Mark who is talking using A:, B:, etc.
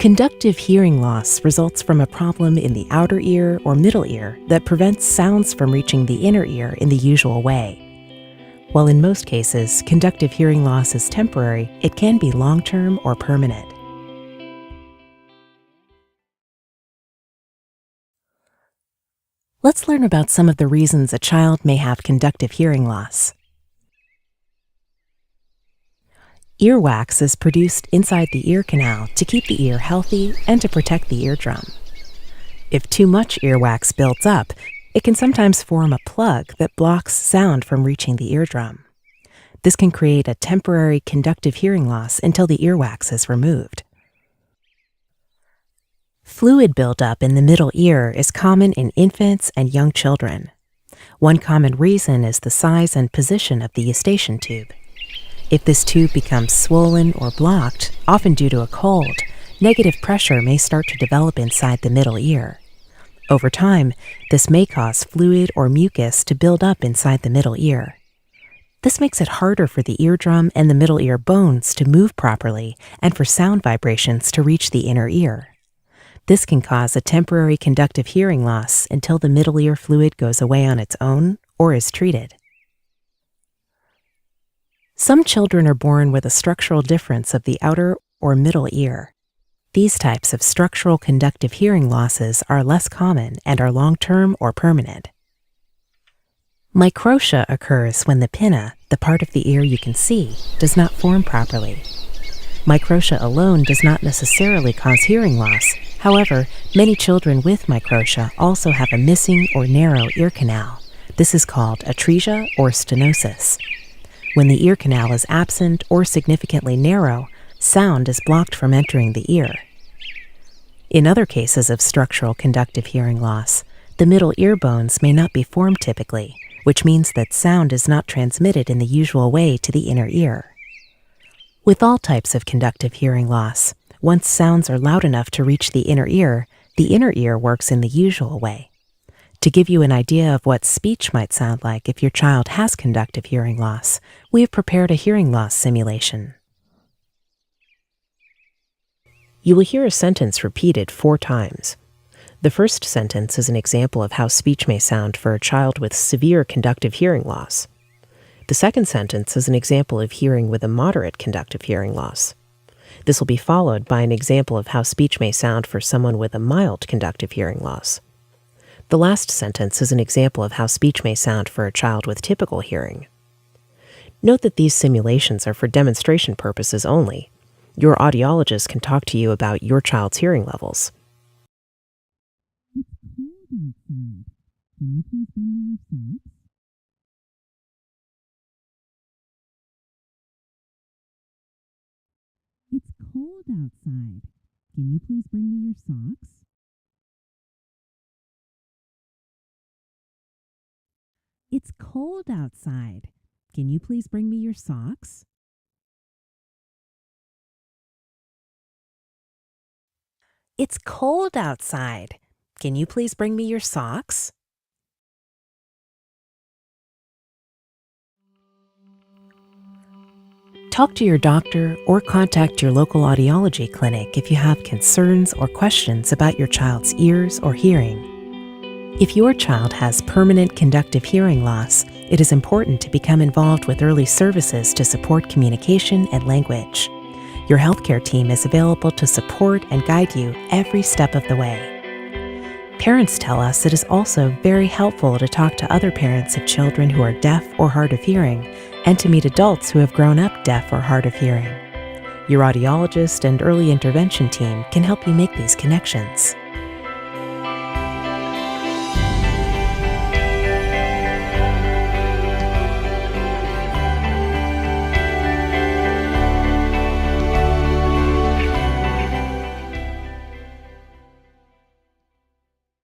A: Conductive hearing loss results from a problem in the outer ear or middle ear that prevents sounds from reaching the inner ear in the usual way. While in most cases, conductive hearing loss is temporary, it can be long-term or permanent. Let's learn about some of the reasons a child may have conductive hearing loss. Earwax is produced inside the ear canal to keep the ear healthy and to protect the eardrum. If too much earwax builds up, it can sometimes form a plug that blocks sound from reaching the eardrum. This can create a temporary conductive hearing loss until the earwax is removed. Fluid buildup in the middle ear is common in infants and young children. One common reason is the size and position of the eustachian tube. If this tube becomes swollen or blocked, often due to a cold, negative pressure may start to develop inside the middle ear. Over time, this may cause fluid or mucus to build up inside the middle ear. This makes it harder for the eardrum and the middle ear bones to move properly and for sound vibrations to reach the inner ear. This can cause a temporary conductive hearing loss until the middle ear fluid goes away on its own or is treated. Some children are born with a structural difference of the outer or middle ear. These types of structural conductive hearing losses are less common and are long-term or permanent. Microtia occurs when the pinna, the part of the ear you can see, does not form properly. Microtia alone does not necessarily cause hearing loss. However, many children with microtia also have a missing or narrow ear canal. This is called atresia or stenosis. When the ear canal is absent or significantly narrow, sound is blocked from entering the ear. In other cases of structural conductive hearing loss, the middle ear bones may not be formed typically, which means that sound is not transmitted in the usual way to the inner ear. With all types of conductive hearing loss, once sounds are loud enough to reach the inner ear works in the usual way. To give you an idea of what speech might sound like if your child has conductive hearing loss, we have prepared a hearing loss simulation. You will hear a sentence repeated 4 times. The first sentence is an example of how speech may sound for a child with severe conductive hearing loss. The second sentence is an example of hearing with a moderate conductive hearing loss. This will be followed by an example of how speech may sound for someone with a mild conductive hearing loss. The last sentence is an example of how speech may sound for a child with typical hearing. Note that these simulations are for demonstration purposes only. Your audiologist can talk to you about your child's hearing levels.
B: It's cold outside. Can you please bring me your socks? It's cold outside. Can you please bring me your socks?
A: It's cold outside. Can you please bring me your socks? Talk to your doctor or contact your local audiology clinic if you have concerns or questions about your child's ears or hearing. If your child has permanent conductive hearing loss, it is important to become involved with early services to support communication and language. Your healthcare team is available to support and guide you every step of the way. Parents tell us it is also very helpful to talk to other parents of children who are deaf or hard of hearing and to meet adults who have grown up deaf or hard of hearing. Your audiologist and early intervention team can help you make these connections.